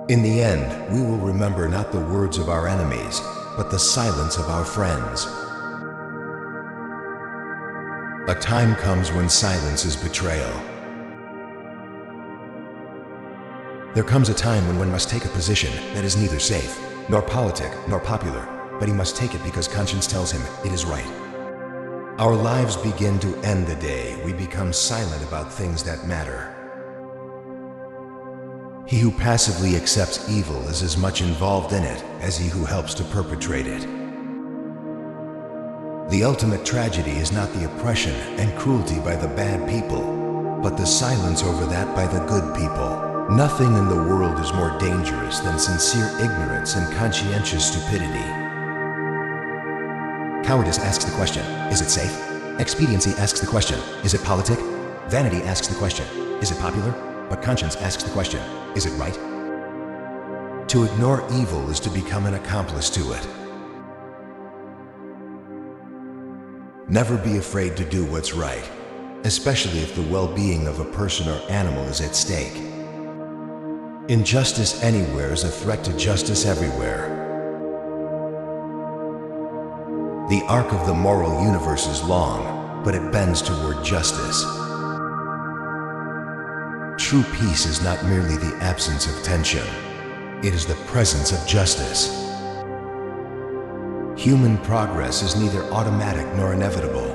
In the end, we will remember not the words of our enemies, but the silence of our friends. A time comes when silence is betrayal. There comes a time when one must take a position that is neither safe, nor politic, nor popular, but he must take it because conscience tells him it is right. Our lives begin to end the day we become silent about things that matter. He who passively accepts evil is as much involved in it as he who helps to perpetrate it. The ultimate tragedy is not the oppression and cruelty by the bad people, but the silence over that by the good people. Nothing in the world is more dangerous than sincere ignorance and conscientious stupidity. Cowardice asks the question, is it safe? Expediency asks the question, is it politic? Vanity asks the question, is it popular? But conscience asks the question, is it right? To ignore evil is to become an accomplice to it. Never be afraid to do what's right, especially if the well-being of a person or animal is at stake. Injustice anywhere is a threat to justice everywhere. The arc of the moral universe is long, but it bends toward justice. True peace is not merely the absence of tension. It is the presence of justice. Human progress is neither automatic nor inevitable.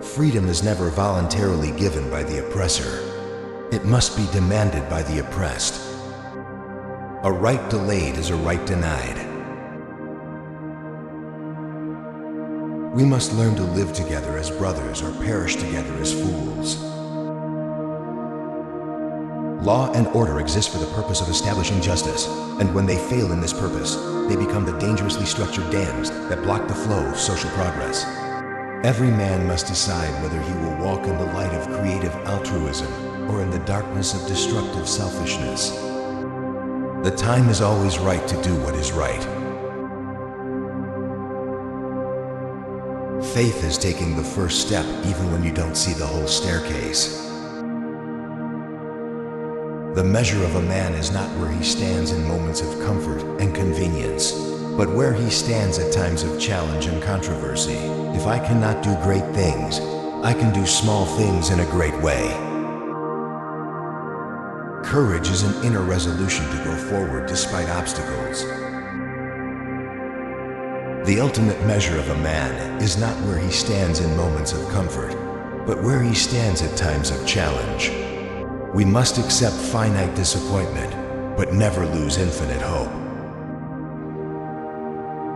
Freedom is never voluntarily given by the oppressor. It must be demanded by the oppressed. A right delayed is a right denied. We must learn to live together as brothers or perish together as fools. Law and order exist for the purpose of establishing justice, and when they fail in this purpose, they become the dangerously structured dams that block the flow of social progress. Every man must decide whether he will walk in the light of creative altruism or in the darkness of destructive selfishness. The time is always right to do what is right. Faith is taking the first step even when you don't see the whole staircase. The measure of a man is not where he stands in moments of comfort and convenience, but where he stands at times of challenge and controversy. If I cannot do great things, I can do small things in a great way. Courage is an inner resolution to go forward despite obstacles. The ultimate measure of a man is not where he stands in moments of comfort, but where he stands at times of challenge. We must accept finite disappointment, but never lose infinite hope.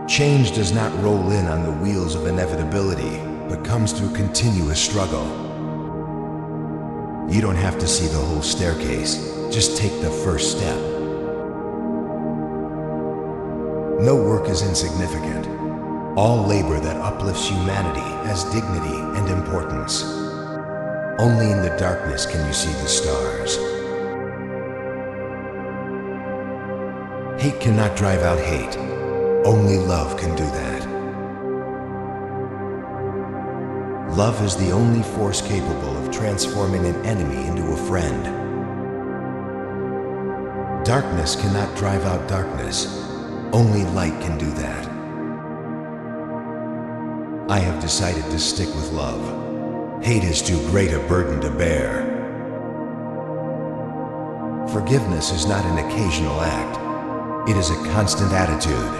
Change does not roll in on the wheels of inevitability, but comes through continuous struggle. You don't have to see the whole staircase, just take the first step. No work is insignificant. All labor that uplifts humanity has dignity and importance. Only in the darkness can you see the stars. Hate cannot drive out hate. Only love can do that. Love is the only force capable of transforming an enemy into a friend. Darkness cannot drive out darkness. Only light can do that. I have decided to stick with love. Hate is too great a burden to bear. Forgiveness is not an occasional act. It is a constant attitude.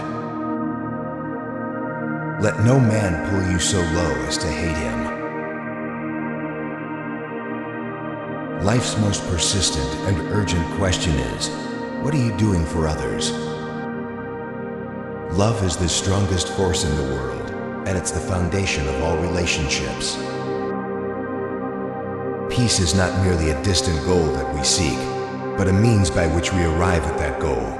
Let no man pull you so low as to hate him. Life's most persistent and urgent question is, what are you doing for others? Love is the strongest force in the world, and it's the foundation of all relationships. Peace is not merely a distant goal that we seek, but a means by which we arrive at that goal.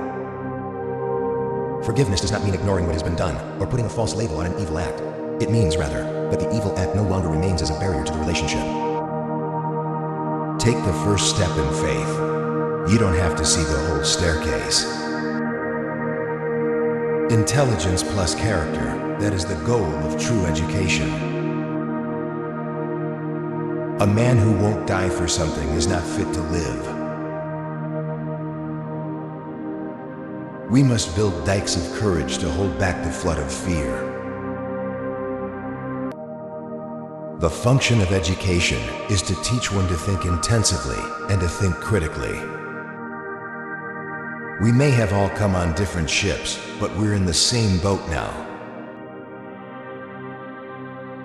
Forgiveness does not mean ignoring what has been done or putting a false label on an evil act. It means, rather, that the evil act no longer remains as a barrier to the relationship. Take the first step in faith. You don't have to see the whole staircase. Intelligence plus character, that is the goal of true education. A man who won't die for something is not fit to live. We must build dikes of courage to hold back the flood of fear. The function of education is to teach one to think intensively and to think critically. We may have all come on different ships, but we're in the same boat now.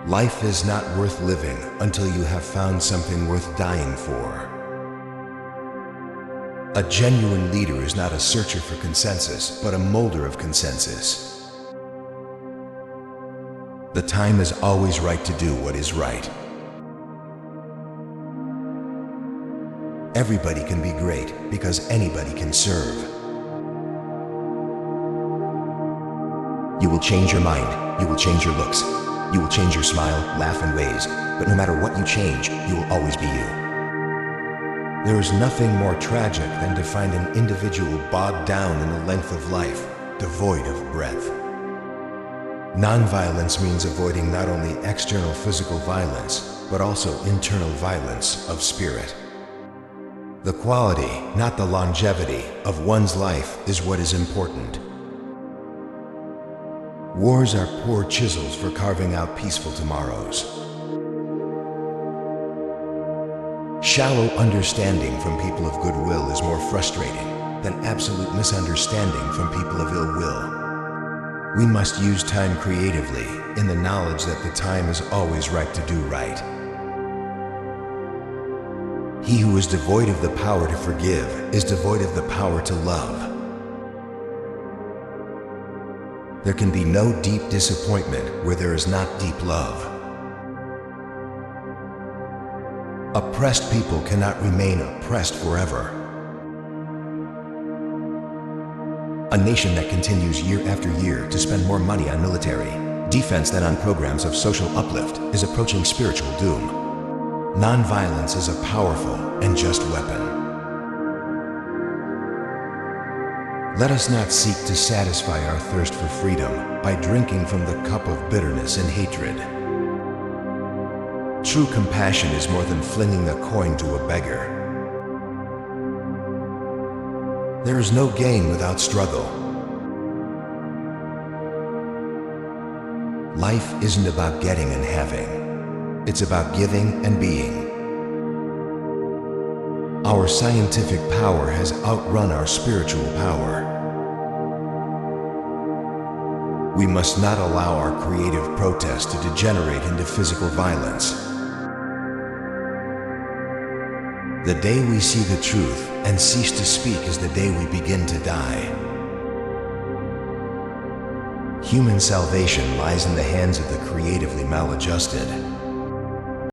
Life is not worth living until you have found something worth dying for. A genuine leader is not a searcher for consensus, but a molder of consensus. The time is always right to do what is right. Everybody can be great because anybody can serve. You will change your mind, you will change your looks, you will change your smile, laugh, and ways, but no matter what you change, you will always be you. There is nothing more tragic than to find an individual bogged down in the length of life, devoid of breath. Nonviolence means avoiding not only external physical violence, but also internal violence of spirit. The quality, not the longevity, of one's life is what is important. Wars are poor chisels for carving out peaceful tomorrows. Shallow understanding from people of goodwill is more frustrating than absolute misunderstanding from people of ill will. We must use time creatively in the knowledge that the time is always right to do right. He who is devoid of the power to forgive is devoid of the power to love. There can be no deep disappointment where there is not deep love. Oppressed people cannot remain oppressed forever. A nation that continues year after year to spend more money on military defense than on programs of social uplift is approaching spiritual doom. Nonviolence is a powerful and just weapon. Let us not seek to satisfy our thirst for freedom by drinking from the cup of bitterness and hatred. True compassion is more than flinging a coin to a beggar. There is no gain without struggle. Life isn't about getting and having. It's about giving and being. Our scientific power has outrun our spiritual power. We must not allow our creative protest to degenerate into physical violence. The day we see the truth and cease to speak is the day we begin to die. Human salvation lies in the hands of the creatively maladjusted.